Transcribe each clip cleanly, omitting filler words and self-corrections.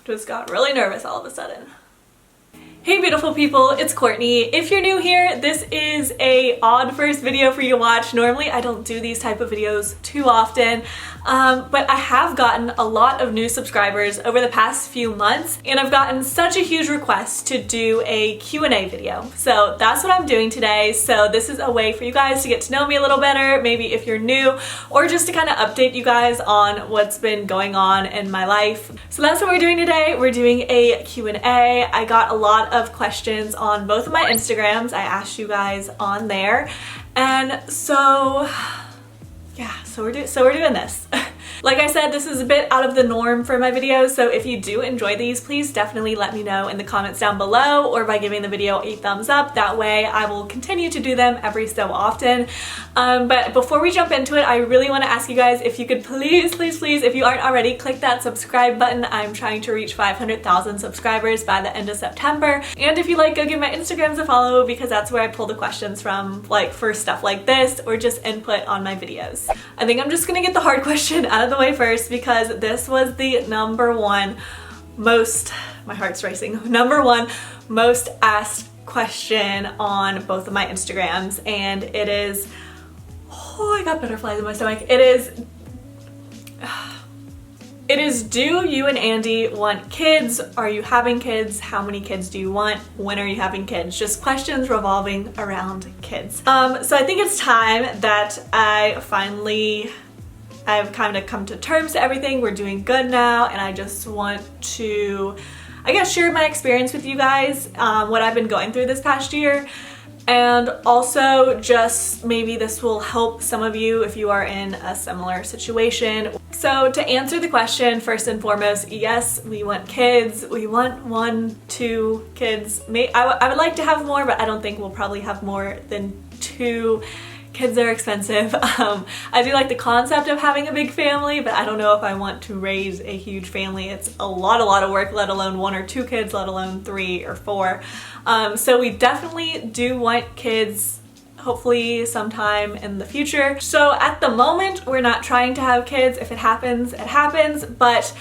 Just got really nervous all of a sudden. Hey beautiful people, it's Courtney. If you're new here, this is a odd first video for you to watch. Normally I don't do these type of videos too often, but I have gotten a lot of new subscribers over the past few months, and I've gotten such a huge request to do a Q&A video. So that's what I'm doing today. So this is a way for you guys to get to know me a little better, maybe if you're new, or just to kind of update you guys on what's been going on in my life. So that's what we're doing today. We're doing a Q&A. I got a lot of questions on both of my Instagrams. I asked you guys on there, and so yeah, so we're doing this. Like I said, this is a bit out of the norm for my videos, so if you do enjoy these, please definitely let me know in the comments down below or by giving the video a thumbs up. That way I will continue to do them every so often. But before we jump into it, I really want to ask you guys if you could please, if you aren't already, click that subscribe button. I'm trying to reach 500,000 subscribers by the end of September. And if you like, go give my Instagrams a follow, because that's where I pull the questions from, like for stuff like this or just input on my videos. I think I'm just gonna get the hard question out of the way first, because this was the #1 most, my heart's racing, #1 most asked question on both of my Instagrams, and it is, oh, I got butterflies in my stomach. It is, do you and Andy want kids? Are you having kids? How many kids do you want? When are you having kids? Just questions revolving around kids. So I think it's time that I've kind of come to terms to everything. We're doing good now, and I just want to, I guess, share my experience with you guys, what I've been going through this past year. And also just maybe this will help some of you if you are in a similar situation. So to answer the question, first and foremost, yes, we want kids. We want 1, 2 kids. I would like to have more, but I don't think we'll probably have more than 2. Kids are expensive. I do like the concept of having a big family, but I don't know if I want to raise a huge family. It's a lot of work, let alone 1 or 2 kids, let alone 3 or 4. So we definitely do want kids, hopefully sometime in the future. So at the moment, we're not trying to have kids. If it happens, it happens. But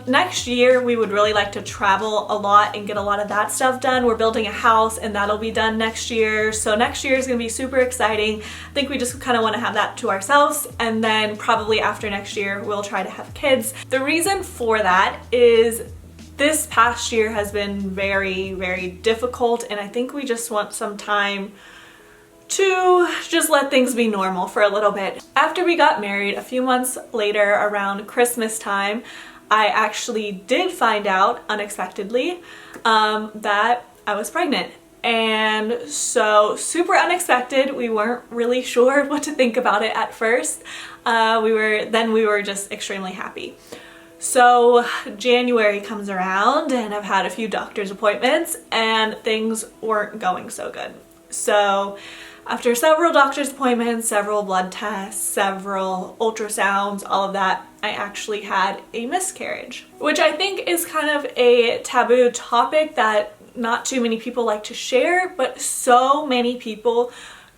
next year, we would really like to travel a lot and get a lot of that stuff done. We're building a house, and that'll be done next year. So next year is gonna be super exciting. I think we just kind of want to have that to ourselves, and then probably after next year, we'll try to have kids. The reason for that is this past year has been very, very difficult, and I think we just want some time to just let things be normal for a little bit. After we got married, a few months later, around Christmas time, I actually did find out unexpectedly that I was pregnant. And so super unexpected. We weren't really sure what to think about it at first. We were just extremely happy. So January comes around, and I've had a few doctor's appointments, and things weren't going so good. So after several doctor's appointments, several blood tests, several ultrasounds, all of that, I actually had a miscarriage, which I think is kind of a taboo topic that not too many people like to share, but so many people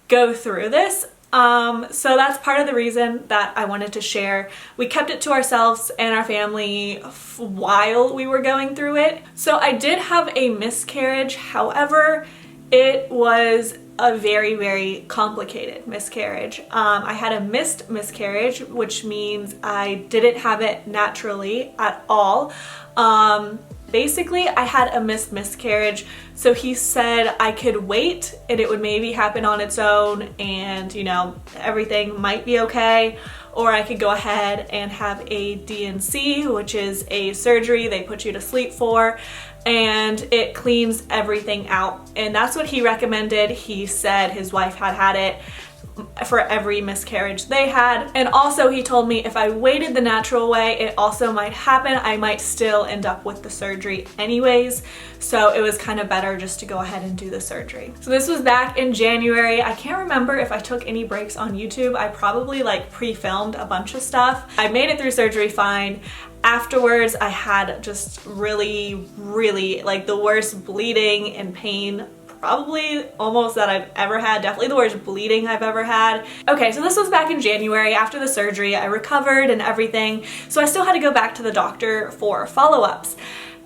go through this. So that's part of the reason that I wanted to share. We kept it to ourselves and our family while we were going through it. So I did have a miscarriage. However, it was a very, very complicated miscarriage. I had a missed miscarriage, which means I didn't have it naturally at all. Basically, I had a missed miscarriage, so he said I could wait and it would maybe happen on its own, and you know, everything might be okay, or I could go ahead and have a D&C, which is a surgery they put you to sleep for, and it cleans everything out. And that's what he recommended. He said his wife had it for every miscarriage they had. And also he told me if I waited the natural way, it also might happen. I might still end up with the surgery anyways. So it was kind of better just to go ahead and do the surgery. So this was back in January. I can't remember if I took any breaks on YouTube. I probably like pre-filmed a bunch of stuff. I made it through surgery fine. Afterwards, I had just really, really like the worst bleeding and pain probably almost that I've ever had. Definitely the worst bleeding I've ever had. Okay, so this was back in January. After the surgery, I recovered and everything. So I still had to go back to the doctor for follow-ups.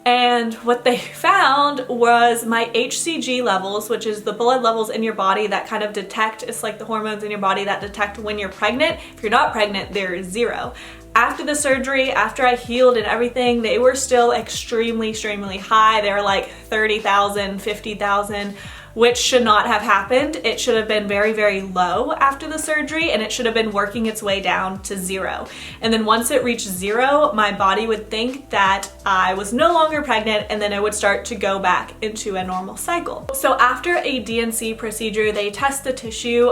And what they found was my HCG levels, which is the blood levels in your body that kind of detect, it's like the hormones in your body that detect when you're pregnant. If you're not pregnant, they're 0. After the surgery, after I healed and everything, they were still extremely, extremely high. They were like 30,000, 50,000, which should not have happened. It should have been very, very low after the surgery, and it should have been working its way down to 0. And then once it reached 0, my body would think that I was no longer pregnant, and then it would start to go back into a normal cycle. So after a DNC procedure, they test the tissue.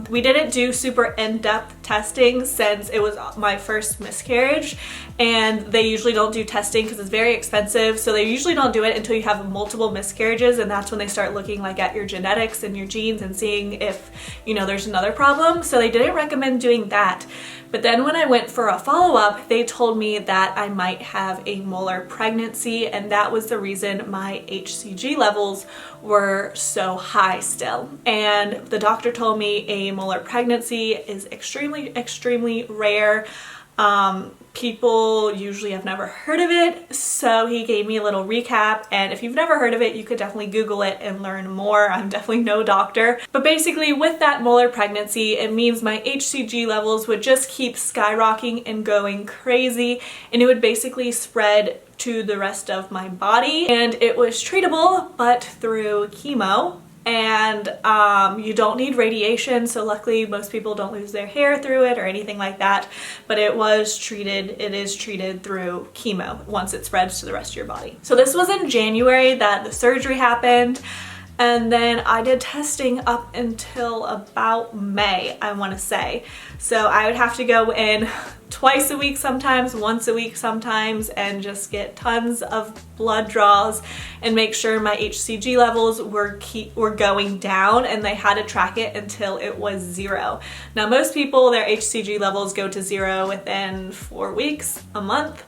We didn't do super in-depth testing since it was my first miscarriage, and they usually don't do testing because it's very expensive. So they usually don't do it until you have multiple miscarriages, and that's when they start looking like at your genetics and your genes and seeing if, you know, there's another problem. So they didn't recommend doing that. But then when I went for a follow-up, they told me that I might have a molar pregnancy, and that was the reason my HCG levels were so high still. And the doctor told me a molar pregnancy is extremely, extremely rare. People usually have never heard of it, so he gave me a little recap, and if you've never heard of it, you could definitely Google it and learn more. I'm definitely no doctor. But basically, with that molar pregnancy, it means my HCG levels would just keep skyrocketing and going crazy, and it would basically spread to the rest of my body, and it was treatable, but through chemo. And you don't need radiation, so luckily most people don't lose their hair through it or anything like that, but it is treated through chemo once it spreads to the rest of your body. So this was in January that the surgery happened, and then I did testing up until about May, I want to say. So I would have to go in twice a week sometimes, once a week sometimes, and just get tons of blood draws and make sure my HCG levels were going down, and they had to track it until it was 0. Now most people, their HCG levels go to 0 within 4 weeks, a month.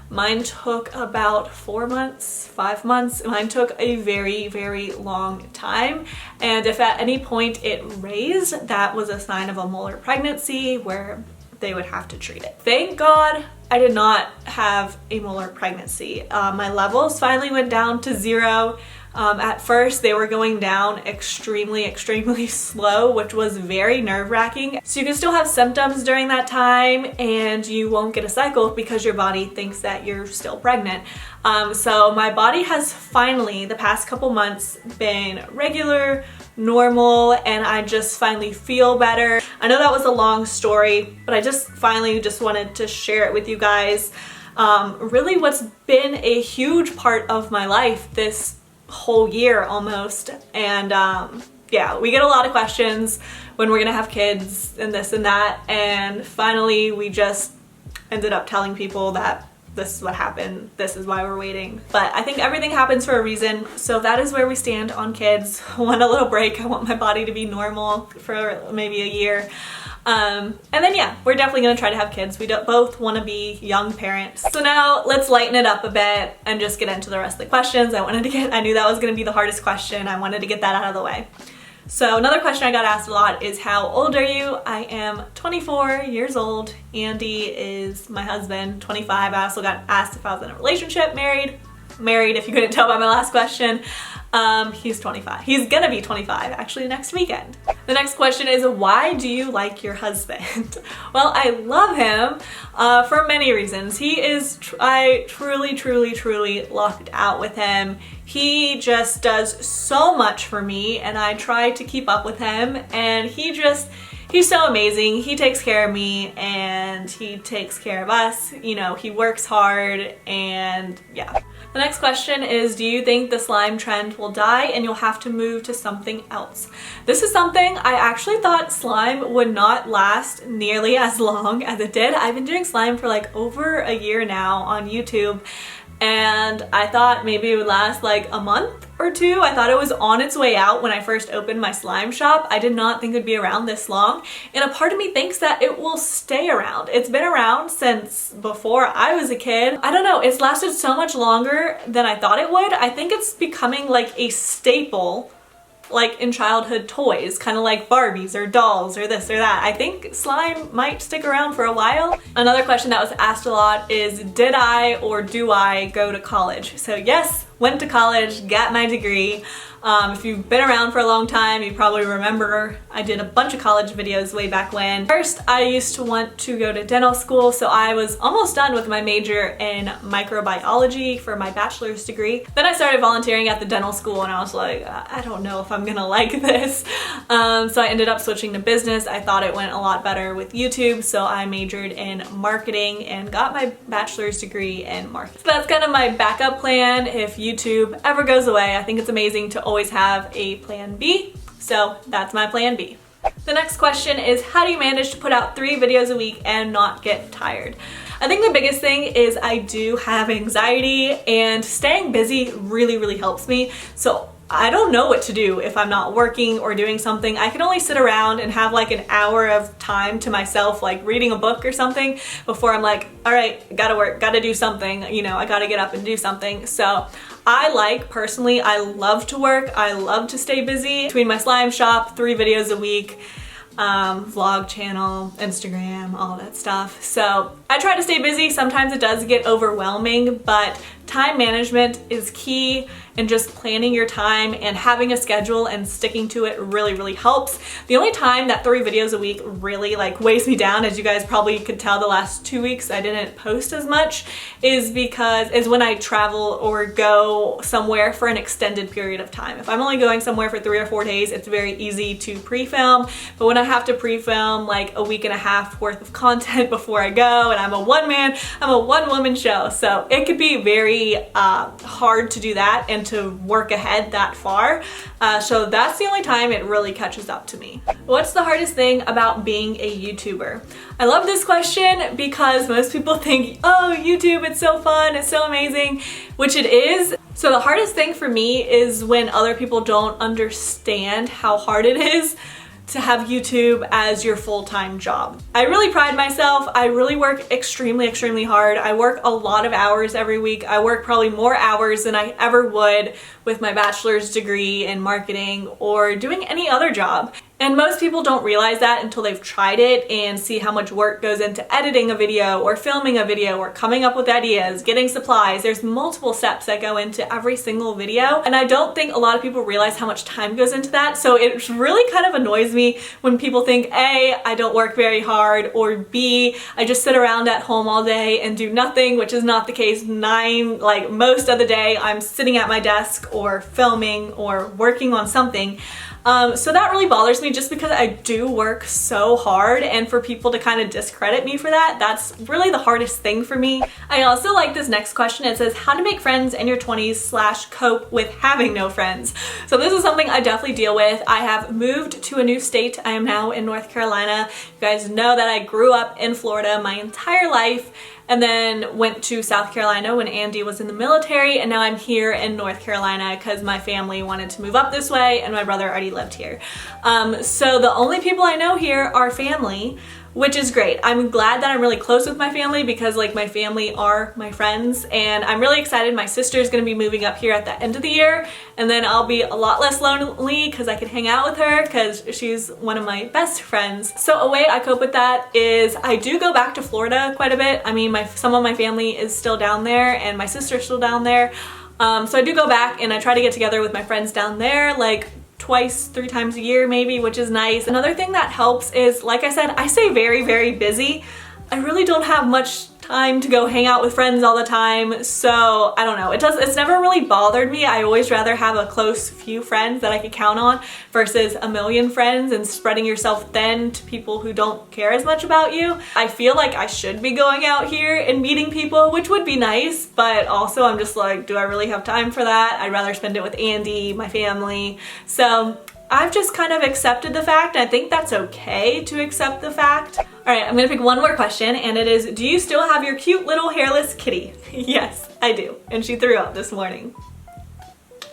Mine took about 4 months, 5 months. Mine took a very, very long time. And if at any point it raised, that was a sign of a molar pregnancy where they would have to treat it. Thank God I did not have a molar pregnancy. My levels finally went down to 0. At first they were going down extremely, extremely slow, which was very nerve-wracking. So you can still have symptoms during that time, and you won't get a cycle because your body thinks that you're still pregnant. So my body has finally, the past couple months, been regular, normal, and I just finally feel better. I know that was a long story, but I just finally just wanted to share it with you guys. Really what's been a huge part of my life this whole year almost. And yeah, we get a lot of questions when we're gonna have kids and this and that, and finally we just ended up telling people that this is what happened, this is why we're waiting. But I think everything happens for a reason, so that is where we stand on kids. I want a little break. I want my body to be normal for maybe a year. And then yeah, we're definitely gonna try to have kids. We both want to be young parents. So now let's lighten it up a bit and just get into the rest of the questions. I knew that was gonna be the hardest question. I wanted to get that out of the way. So another question I got asked a lot is, how old are you? I am 24 years old. Andy is my husband, 25. I also got asked if I was in a relationship, married, if you couldn't tell by my last question. He's 25. He's gonna be 25 actually next weekend. The next question is, why do you like your husband? Well, I love him for many reasons. I truly lucked out with him. He just does so much for me, and I try to keep up with him, and he's so amazing. He takes care of me and he takes care of us. You know, he works hard, and yeah. The next question is, do you think the slime trend will die and you'll have to move to something else? This is something I actually thought slime would not last nearly as long as it did. I've been doing slime for like over a year now on YouTube, and I thought maybe it would last like a month or two. I thought it was on its way out when I first opened my slime shop. I did not think it would be around this long, and a part of me thinks that it will stay around. It's been around since before I was a kid. I don't know, it's lasted so much longer than I thought it would. I think it's becoming like a staple like in childhood toys, kind of like Barbies or dolls or this or that. I think slime might stick around for a while. Another question that was asked a lot is, did I or do I go to college? So yes, went to college, got my degree. If you've been around for a long time, you probably remember I did a bunch of college videos way back when. First, I used to want to go to dental school, so I was almost done with my major in microbiology for my bachelor's degree. Then I started volunteering at the dental school and I was like, I don't know if I'm gonna like this. So I ended up switching to business. I thought it went a lot better with YouTube, so I majored in marketing and got my bachelor's degree in marketing. So that's kind of my backup plan if YouTube ever goes away. I think it's amazing to always have a plan B, so that's my plan B. The next question is, how do you manage to put out 3 videos a week and not get tired? I think the biggest thing is I do have anxiety, and staying busy really helps me. So I don't know what to do if I'm not working or doing something. I can only sit around and have like an hour of time to myself, like reading a book or something, before I'm like, all right, gotta work, gotta do something, you know, I gotta get up and do something. So personally, I love to work. I love to stay busy. Between my slime shop, 3 videos a week, vlog channel, Instagram, all that stuff. So I try to stay busy. Sometimes it does get overwhelming, but time management is key, and just planning your time and having a schedule and sticking to it really helps. The only time that 3 videos a week really like weighs me down, as you guys probably could tell the last 2 weeks I didn't post as much, is when I travel or go somewhere for an extended period of time. If I'm only going somewhere for 3 or 4 days, it's very easy to pre-film, but when I have to pre-film like a week and a half worth of content before I go, and I'm a one-woman show, so it could be very hard to do that and to work ahead that far. So that's the only time it really catches up to me. What's the hardest thing about being a YouTuber? I love this question because most people think, oh, YouTube, it's so fun, it's so amazing, which it is. So the hardest thing for me is when other people don't understand how hard it is to have YouTube as your full-time job. I really pride myself. I really work extremely hard. I work a lot of hours every week. I work probably more hours than I ever would with my bachelor's degree in marketing or doing any other job. And most people don't realize that until they've tried it and see how much work goes into editing a video or filming a video or coming up with ideas, getting supplies. There's multiple steps that go into every single video, and I don't think a lot of people realize how much time goes into that. So it really kind of annoys me when people think A, I don't work very hard, or B, I just sit around at home all day and do nothing, which is not the case. Most of the day I'm sitting at my desk or filming or working on something. So that really bothers me, just because I do work so hard, and for people to kind of discredit me for that, that's really the hardest thing for me. I also like this next question. It says, how to make friends in your 20s / cope with having no friends. So this is something I definitely deal with. I have moved to a new state. I am now in North Carolina. You guys know that I grew up in Florida my entire life, and then went to South Carolina when Andy was in the military, and now I'm here in North Carolina because my family wanted to move up this way and my brother already lived here. So the only people I know here are family, which is great. I'm glad that I'm really close with my family, because like my family are my friends, and I'm really excited. My sister's gonna be moving up here at the end of the year, and then I'll be a lot less lonely because I can hang out with her because she's one of my best friends. So a way I cope with that is I do go back to Florida quite a bit. I mean, some of my family is still down there and my sister's still down there. So I do go back and I try to get together with my friends down there, like twice, 3 times a year maybe, which is nice. Another thing that helps is, like I said, I stay very busy. I really don't have much time to go hang out with friends all the time, so I don't know. It's never really bothered me. I always rather have a close few friends that I could count on versus a million friends and spreading yourself thin to people who don't care as much about you. I feel like I should be going out here and meeting people, which would be nice, but also I'm just like, do I really have time for that? I'd rather spend it with Andy, my family. So I've just kind of accepted the fact. I think that's okay to accept the fact. All right, I'm gonna pick one more question, and it is, do you still have your cute little hairless kitty? Yes, I do, and she threw up this morning.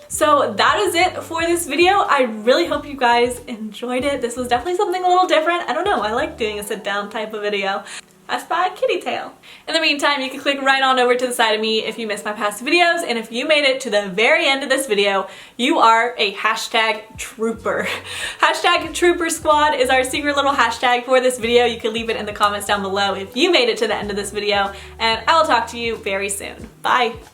So that is it for this video. I really hope you guys enjoyed it. This was definitely something a little different. I don't know, I like doing a sit down type of video. I spy a kitty tail. In the meantime, you can click right on over to the side of me if you missed my past videos, and if you made it to the very end of this video, you are a hashtag trooper. Hashtag trooper squad is our secret little hashtag for this video. You can leave it in the comments down below if you made it to the end of this video, and I will talk to you very soon. Bye.